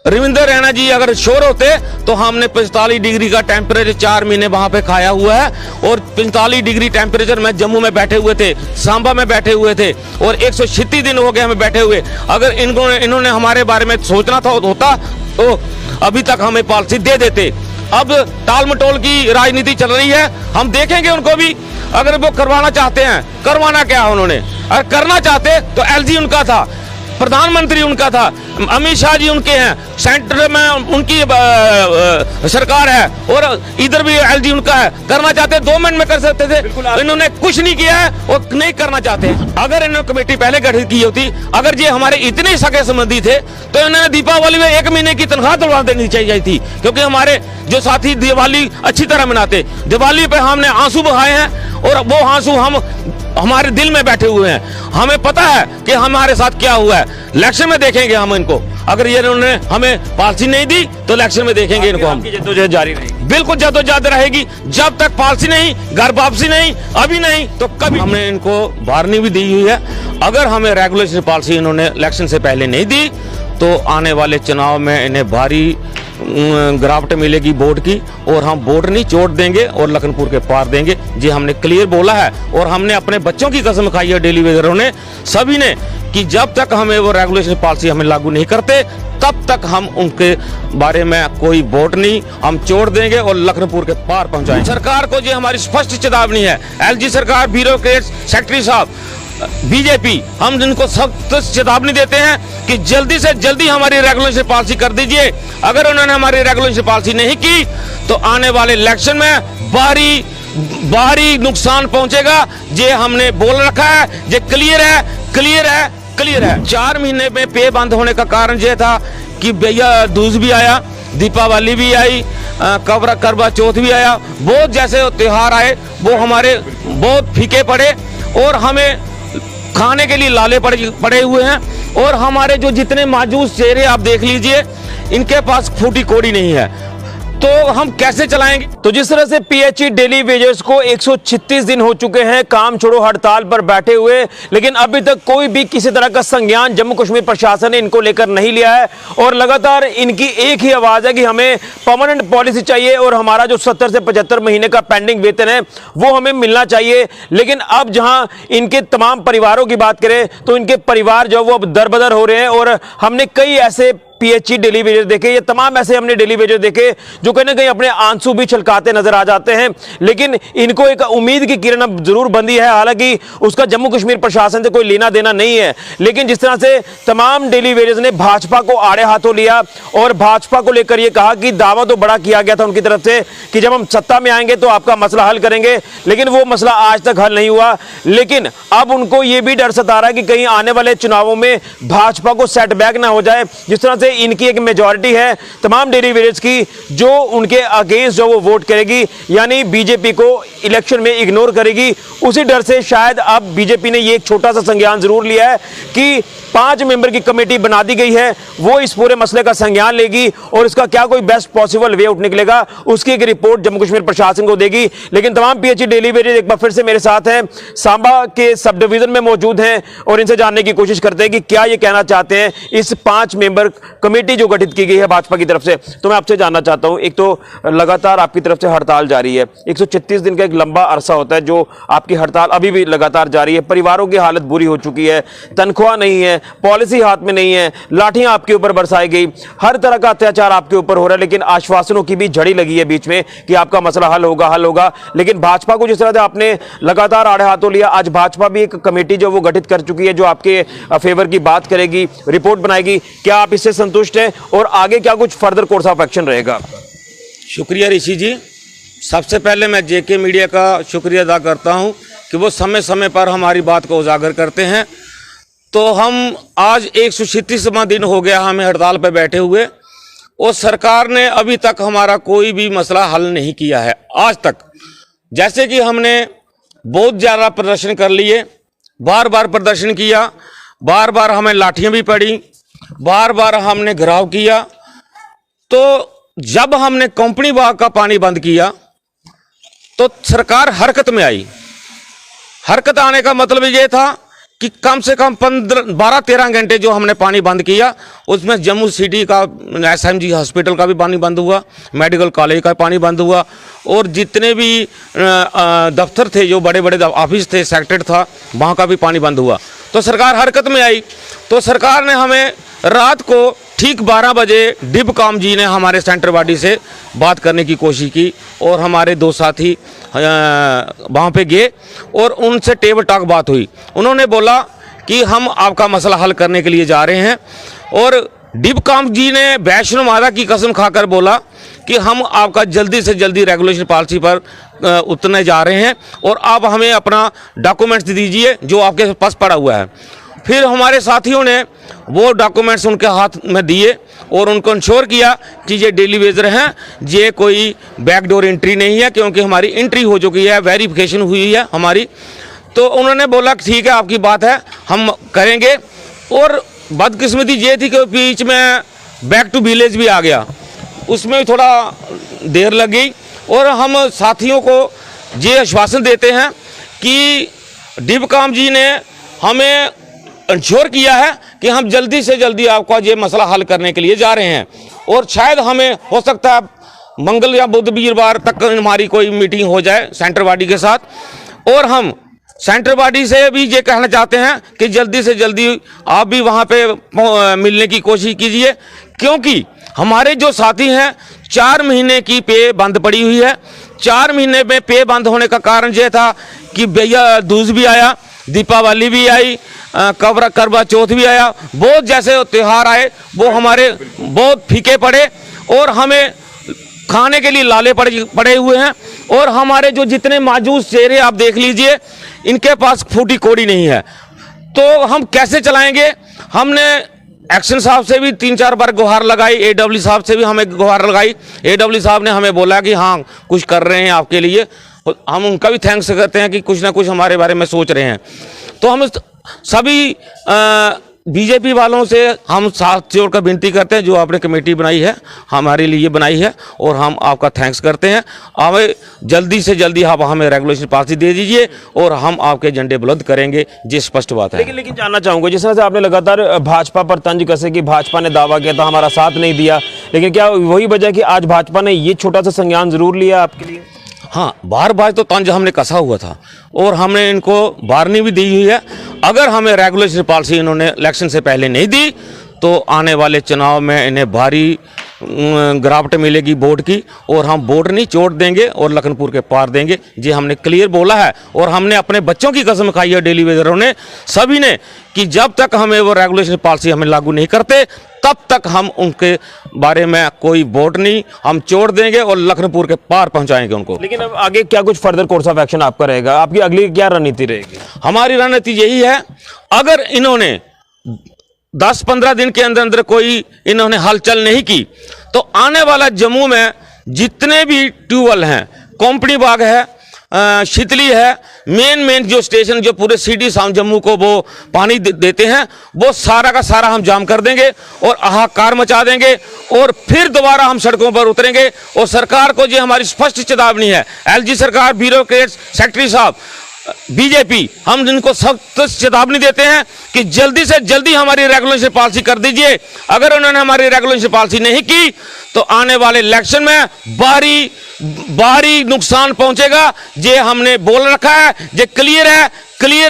रविंद्र रैना जी अगर श्योर होते तो हमने 45 डिग्री का टेम्परेचर 4 महीने वहां पे खाया हुआ है और 45 डिग्री टेम्परेचर में जम्मू में बैठे हुए थे, सांबा में बैठे हुए थे और 136 दिन हो गए हमें बैठे हुए। अगर इन्होंने हमारे बारे में सोचना था होता तो अभी तक हमें पॉलिसी दे देते। अब टाल मटोल की राजनीति चल रही है, हम देखेंगे उनको भी। अगर वो करवाना चाहते हैं, करवाना क्या उन्होंने, अगर करना चाहते तो एलजी उनका था, प्रधानमंत्री उनका था, अमित शाह जी उनके हैं, सेंटर में उनकी सरकार है और इधर भी एलजी उनका है। करना चाहते 2 मिनट में कर सकते थे, इन्होंने कुछ नहीं किया है और नहीं करना चाहते। अगर इन्होंने कमेटी पहले गठित की होती, अगर ये हमारे इतने सगे संबंधी थे तो इन्होंने दीपावली में 1 महीने की तनख्वाह दिलवा देनी चाहिए थी, क्योंकि हमारे जो साथी दिवाली अच्छी तरह मनाते, दिवाली पे हमने आंसू बहाए हैं और वो आंसू हम हमारे दिल में बैठे हुए हैं। हमें पता है कि हमारे साथ क्या हुआ है। इलेक्शन में देखेंगे हम इनको, अगर ये इन्होंने हमें पॉलिसी नहीं दी तो इलेक्शन में देखेंगे इनको हम। जद्दोजहद जारी रहेगी, बिल्कुल जद्दोजहद रहेगी जब तक पॉलिसी नहीं, घर वापसी नहीं, अभी नहीं तो कभी। हमने इनको वार्निंग भी दी हुई है, अगर हमें रेगुलेशन पॉलिसी इन्होंने इलेक्शन से पहले नहीं दी तो आने वाले चुनाव में इन्हें भारी गिरावट मिलेगी वोट की, और हम वोट नहीं छोड़ देंगे और लखनपुर के पार देंगे। जी हमने क्लियर बोला है और हमने अपने बच्चों की कसम खाई है, डेली वेजरों ने, सभी ने, कि जब तक हमें वो रेगुलेशन पॉलिसी हमें लागू नहीं करते तब तक हम उनके बारे में कोई वोट नहीं हम छोड़ देंगे और लखनपुर के पार पहुंचाएंगे। सरकार को जो हमारी स्पष्ट चेतावनी है, एलजी सरकार, ब्यूरोक्रेट, सेक्रेटरी साहब, बीजेपी, हम इनको सख्त चेतावनी देते हैं कि जल्दी से जल्दी हमारी रेगुलेशन पॉलिसी कर दीजिए। अगर उन्होंने हमारी रेगुलेशन पॉलिसी नहीं की तो आने वाले इलेक्शन में भारी नुकसान पहुंचेगा। ये हमने बोल रखा है, ये क्लियर है, क्लियर है, क्लियर है। 4 महीने में पे बंद होने का कारण यह था कि भैया दूज भी आया, दीपावली भी आई, करवा चौथ भी आया, बहुत जैसे त्योहार आए वो हमारे बहुत फीके पड़े और हमें खाने के लिए लाले पड़े हुए हैं। और हमारे जो जितने मौजूद चेहरे आप देख लीजिए, इनके पास फूटी कोड़ी नहीं है, तो हम कैसे चलाएंगे। तो जिस तरह से पीएचई डेली वेजर्स को 136 दिन हो चुके हैं काम छोड़ो हड़ताल पर बैठे हुए, लेकिन अभी तक कोई भी किसी तरह का संज्ञान जम्मू कश्मीर प्रशासन ने इनको लेकर नहीं लिया है और लगातार इनकी एक ही आवाज है कि हमें परमानेंट पॉलिसी चाहिए और हमारा जो 70 से 75 महीने का पेंडिंग वेतन है वो हमें मिलना चाहिए। लेकिन अब जहां इनके तमाम परिवारों की बात करें तो इनके परिवार जो वो अब दरबदर हो रहे हैं और हमने कई ऐसे पीएचई डेली वेजर देखे, ये तमाम ऐसे हमने डेली वेजर देखे जो कहीं ना कहीं अपने आंसू भी छलकाते नजर आ जाते हैं। लेकिन इनको एक उम्मीद की किरण अब जरूर बंदी है, हालांकि उसका जम्मू कश्मीर प्रशासन से कोई लेना देना नहीं है। लेकिन जिस तरह से तमाम डेली वेजर्स ने भाजपा को आड़े हाथों लिया और भाजपा को लेकर यह कहा कि दावा तो बड़ा किया गया था उनकी तरफ से कि जब हम सत्ता में आएंगे तो आपका मसला हल करेंगे, लेकिन वो मसला आज तक हल नहीं हुआ। लेकिन अब उनको यह भी डर सता रहा है कि कहीं आने वाले चुनावों में भाजपा को सेटबैक ना हो जाए। जिस तरह से इनकी एक मेजॉरिटी है तमाम डेली वेजर्स की जो उनके अगेंस्ट जो वो वोट करेगी, यानी बीजेपी को इलेक्शन में इग्नोर करेगी, उसी डर से शायद अब बीजेपी ने ये एक छोटा सा संज्ञान जरूर लिया है कि 5 मेंबर की कमेटी बना दी गई है, वो इस पूरे मसले का संज्ञान लेगी और इसका क्या कोई बेस्ट पॉसिबल वे आउट निकलेगा उसकी एक रिपोर्ट जम्मू कश्मीर प्रशासन को देगी। लेकिन तमाम पीएचई डेली वेजर्स एक बार फिर से मेरे साथ हैं, सांबा के सब डिवीजन में मौजूद हैं और इनसे जानने की कोशिश करते हैं कि क्या ये कहना चाहते हैं इस 5 मेंबर कमेटी जो गठित की गई है भाजपा की तरफ से। तो मैं आपसे जानना चाहता हूं, एक तो लगातार आपकी तरफ से हड़ताल जारी है, 136 दिन का एक लंबा अरसा होता है जो आपकी हड़ताल अभी भी लगातार जारी है, परिवारों की हालत बुरी हो चुकी है, तनख्वाह नहीं है, पॉलिसी हाथ में नहीं है, लाठियां आपके ऊपर बरसाई गई, हर तरह का अत्याचार आपके ऊपर हो रहा है, लेकिन आश्वासनों की भी झड़ी लगी है बीच में कि आपका मसला हल होगा। लेकिन भाजपा को जिस तरह से आपने लगातार आड़े हाथों लिया, आज भाजपा भी एक कमेटी जो वो गठित कर चुकी है जो आपके फेवर की बात करेगी, रिपोर्ट बनाएगी, क्या आप इससे संतुष्ट हैं और आगे क्या कुछ फर्दर कोर्स ऑफ एक्शन रहेगा? शुक्रिया ऋषि जी। सबसे पहले मैं जेके मीडिया का शुक्रिया अदा करता हूं कि वो समय समय पर हमारी बात को उजागर करते हैं। तो हम आज 136वां दिन हो गया हमें हड़ताल पर बैठे हुए और सरकार ने अभी तक हमारा कोई भी मसला हल नहीं किया है आज तक। जैसे कि हमने बहुत ज़्यादा प्रदर्शन कर लिए, बार बार प्रदर्शन किया, बार बार हमें लाठियां भी पड़ी, बार बार हमने घेराव किया। तो जब हमने कंपनी बाग का पानी बंद किया तो सरकार हरकत में आई। हरकत आने का मतलब ये था कि कम से कम 12-13 घंटे जो हमने पानी बंद किया, उसमें जम्मू सिटी का SMG हॉस्पिटल का भी पानी बंद हुआ, मेडिकल कॉलेज का पानी बंद हुआ, और जितने भी दफ्तर थे, जो बड़े बड़े ऑफिस थे, सेक्रेटरी था, वहाँ का भी पानी बंद हुआ। तो सरकार हरकत में आई। तो सरकार ने हमें रात को ठीक 12 बजे डिबकॉम जी ने हमारे सेंटर बॉडी से बात करने की कोशिश की, और हमारे 2 साथी वहाँ पे गए और उनसे टेबल टॉक बात हुई। उन्होंने बोला कि हम आपका मसला हल करने के लिए जा रहे हैं, और डिबकॉम जी ने वैष्णो माता की कसम खाकर बोला कि हम आपका जल्दी से जल्दी रेगुलेशन पॉलिसी पर उतरने जा रहे हैं, और आप हमें अपना डॉक्यूमेंट्स दीजिए जो आपके पास पड़ा हुआ है। फिर हमारे साथियों ने वो डॉक्यूमेंट्स उनके हाथ में दिए और उनको इंश्योर किया कि ये डेली वेजर हैं, ये कोई बैकडोर एंट्री नहीं है, क्योंकि हमारी एंट्री हो चुकी है, वेरिफिकेशन हुई है हमारी। तो उन्होंने बोला ठीक है, आपकी बात है, हम करेंगे। और बदकिस्मती ये थी कि बीच में बैक टू विलेज भी आ गया, उसमें भी थोड़ा देर लग गई। और हम साथियों को ये आश्वासन देते हैं कि डिबकॉम जी ने हमें इंश्योर किया है कि हम जल्दी से जल्दी आपका ये मसला हल करने के लिए जा रहे हैं, और शायद हमें हो सकता है मंगल या बुध वीरवार तक हमारी कोई मीटिंग हो जाए सेंटर बॉडी के साथ। और हम सेंटर बॉडी से भी ये कहना चाहते हैं कि जल्दी से जल्दी आप भी वहाँ पे मिलने की कोशिश कीजिए, क्योंकि हमारे जो साथी हैं 4 महीने की पे बंद पड़ी हुई है। 4 महीने में पे बंद होने का कारण ये था कि भैया दूज भी आया, दीपावली भी आई, करवा चौथ भी आया, बहुत जैसे त्यौहार आए वो हमारे बहुत फीके पड़े, और हमें खाने के लिए लाले पड़े हुए हैं। और हमारे जो जितने माजूस चेहरे आप देख लीजिए, इनके पास फूटी कोड़ी नहीं है, तो हम कैसे चलाएंगे। हमने एक्शन साहब से भी 3-4 बार गुहार लगाई, AW साहब से भी हमें गुहार लगाई। AW साहब ने हमें बोला कि हाँ कुछ कर रहे हैं आपके लिए, हम उनका भी थैंक्स करते हैं कि कुछ ना कुछ हमारे बारे में सोच रहे हैं। तो हम सभी बीजेपी वालों से हम साथ जोड़कर विनती करते हैं, जो आपने कमेटी बनाई है हमारे लिए बनाई है, और हम आपका थैंक्स करते हैं। हमें जल्दी से जल्दी आप हमें रेगुलेशन पॉलिसी दे दीजिए और हम आपके झंडे बुलंद करेंगे, ये स्पष्ट बात है। लेकिन जानना चाहूंगा, जिस तरह से आपने लगातार भाजपा पर तंज कसे कि भाजपा ने दावा किया था, हमारा साथ नहीं दिया, लेकिन क्या वही वजह कि आज भाजपा ने ये छोटा सा संज्ञान जरूर लिया आपके लिए? हाँ, बार तो तंज हमने कसा हुआ था, और हमने इनको वार्निंग भी दी हुई है। अगर हमें रेगुलेशन पॉलिसी इन्होंने इलेक्शन से पहले नहीं दी, तो आने वाले चुनाव में इन्हें भारी गिरावट मिलेगी वोट की, और हम वोट नहीं छोड़ देंगे और लखनपुर के पार देंगे। ये हमने क्लियर बोला है, और हमने अपने बच्चों की कसम खाई है, डेली वेजरों ने, सभी ने, कि जब तक हमें वो रेगुलेशन पॉलिसी हमें लागू नहीं करते, तब तक हम उनके बारे में कोई वोट नहीं, हम छोड़ देंगे और लखनपुर के पार पहुंचाएंगे उनको। लेकिन अब आगे क्या कुछ फर्दर कोर्स ऑफ एक्शन आपका रहेगा? आपकी अगली क्या रणनीति रहेगी? हमारी रणनीति यही है, अगर इन्होंने 10-15 दिन के अंदर अंदर कोई इन्होंने हलचल नहीं की, तो आने वाला जम्मू में जितने भी ट्यूबवेल हैं, कंपनी बाग है, शीतली है, मेन जो स्टेशन जो पूरे सिटी जम्मू को वो पानी देते हैं, वो सारा का सारा हम जाम कर देंगे और हाहाकार मचा देंगे, और फिर दोबारा हम सड़कों पर उतरेंगे। और सरकार को जो हमारी स्पष्ट चेतावनी है, LG सरकार, ब्यूरोक्रेट्स, सेक्रेटरी साहब, बीजेपी, हम इनको सख्त चेतावनी देते हैं कि जल्दी से जल्दी हमारी रेगुलेशन पॉलिसी कर दीजिए। अगर उन्होंने हमारी रेगुलेशन पॉलिसी नहीं की, तो आने वाले इलेक्शन में भारी नुकसान पहुंचेगा। ये हमने बोल रखा है, ये क्लियर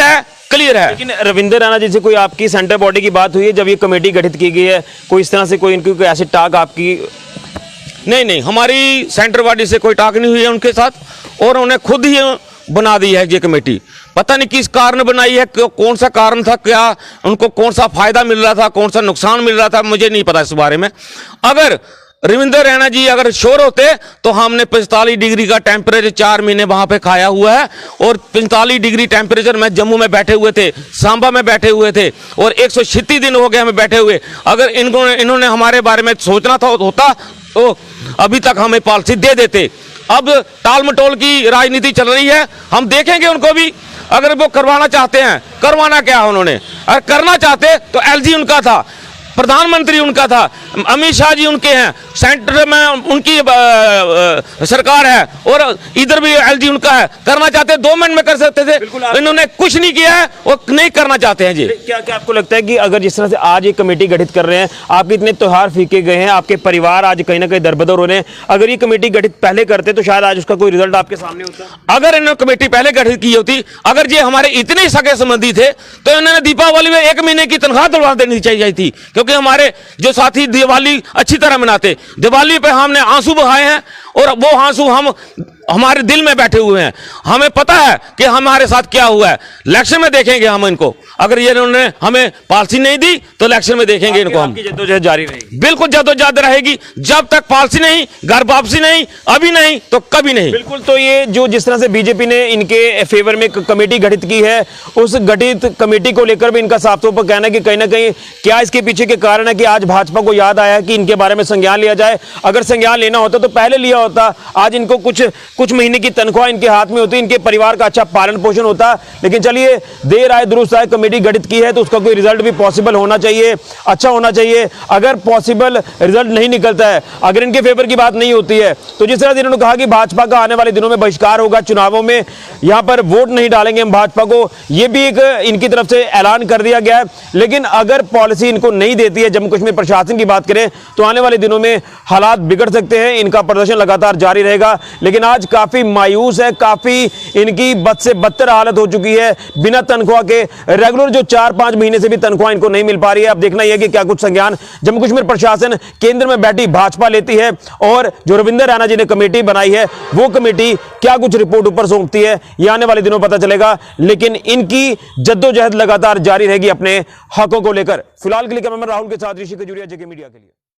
है। लेकिन रविंदर रैना जी से कोई आपकी सेंटर बॉडी की बात हुई है जब ये कमेटी गठित की गई है? कोई इस तरह से कोई इनकी कोई ऐसी टाक आपकी? नहीं, हमारी सेंटर बॉडी से कोई टाक नहीं हुई है उनके साथ, और उन्हें खुद ही बना दी है ये कमेटी। पता नहीं किस कारण बनाई है, कौन सा कारण था, क्या उनको कौन सा फायदा मिल रहा था, कौन सा नुकसान मिल रहा था, मुझे नहीं पता इस बारे में। अगर रविंदर रैना जी अगर श्योर होते, तो हमने 45 डिग्री का टेम्परेचर 4 महीने वहां पे खाया हुआ है, और 45 डिग्री टेम्परेचर में जम्मू में बैठे हुए थे, सांबा में बैठे हुए थे, और 136 दिन हो गए हमें बैठे हुए। अगर इन्होंने हमारे बारे में सोचना होता तो अभी तक हमें पॉलिसी दे देते। अब टाल मटोल की राजनीति चल रही है, हम देखेंगे उनको भी। अगर वो करवाना चाहते हैं, करवाना क्या है उन्होंने, अगर करना चाहते तो LG उनका था, प्रधानमंत्री उनका था, अमित शाह जी उनके हैं, सेंटर में उनकी सरकार है, और इधर भी एलजी उनका है। करना चाहते 2 मिनट में कर सकते थे, इन्होंने कुछ नहीं किया है और नहीं करना चाहते हैं जी। क्या क्या आपको लगता है कि अगर जिस तरह से आज एक कमेटी गठित कर रहे हैं, आपके इतने त्योहार फीके गए हैं, आपके परिवार आज कहीं ना कहीं दरबदर हो रहे हैं, अगर ये कमेटी गठित पहले करते तो शायद आज उसका कोई रिजल्ट आपके सामने होता? अगर इन्होंने कमेटी पहले गठित की होती, अगर ये हमारे इतने सगे संबंधी थे, तो इन्होंने दीपावली में 1 महीने की तनख्वाह दिलवा देनी चाहिए थी, क्योंकि हमारे जो साथी दिवाली अच्छी तरह मनाते, दिवाली पे हमने आंसू बहाए हैं, और वो आंसू हम हमारे दिल में बैठे हुए हैं। हमें पता है कि हमारे साथ क्या हुआ है। इलेक्शन में देखेंगे हम इनको, अगर ये इन्होंने हमें पॉलिसी नहीं दी तो इलेक्शन में देखेंगे इनको हम। जद्दोजहद जारी रहेगी? बिल्कुल जद्दोजहद रहेगी, जब तक पॉलिसी नहीं, घर वापसी नहीं, अभी नहीं तो कभी नहीं। बिल्कुल। तो ये जो जिस तरह से बीजेपी ने इनके फेवर में कमेटी गठित की है, उस गठित कमेटी को लेकर भी इनका साफ तौर पर कहना है कि कहीं ना कहीं क्या इसके पीछे के कारण है कि आज भाजपा को याद आया कि इनके बारे में संज्ञान लिया जाए। अगर संज्ञान लेना होता तो पहले लिया होता, आज इनको कुछ महीने की तनख्वाह इनके हाथ में होती, इनके परिवार का अच्छा पालन पोषण होता। लेकिन चलिए, देर आए दुरुस्त आए, कमेटी गठित की है तो उसका कोई रिजल्ट भी पॉसिबल होना चाहिए, अच्छा होना चाहिए। अगर पॉसिबल रिजल्ट नहीं निकलता है, अगर इनके फेवर की बात नहीं होती है, तो जिस तरह से इन्होंने कहा कि भाजपा का आने वाले दिनों में बहिष्कार होगा, चुनावों में यहां पर वोट नहीं डालेंगे हम भाजपा को, यह भी एक इनकी तरफ से ऐलान कर दिया गया है। लेकिन अगर पॉलिसी इनको नहीं देती है, जम्मू कश्मीर प्रशासन की बात करें तो आने वाले दिनों में हालात बिगड़ सकते हैं, इनका प्रदर्शन लगातार जारी रहेगा। लेकिन आज काफी मायूस है, काफी इनकी बद से बदतर हालत हो चुकी है। बिना तनख्वाह के रेगुलर जो 4-5 महीने से भी तनख्वाह इनको नहीं मिल पा रही है। अब देखना यह कि क्या कुछ संज्ञान जम्मू कश्मीर प्रशासन, केंद्र में बैठी भाजपा लेती है, और जो रविंदर रैना जी ने कमेटी बनाई है वो कमेटी क्या कुछ रिपोर्ट ऊपर सौंपती है, यह आने वाले दिनों पता चलेगा। लेकिन इनकी जद्दोजहद लगातार जारी रहेगी अपने हकों को लेकर। फिलहाल के लिए कैमरामैन राहुल के साथ ऋषि खजूरिया, जेके मीडिया के लिए।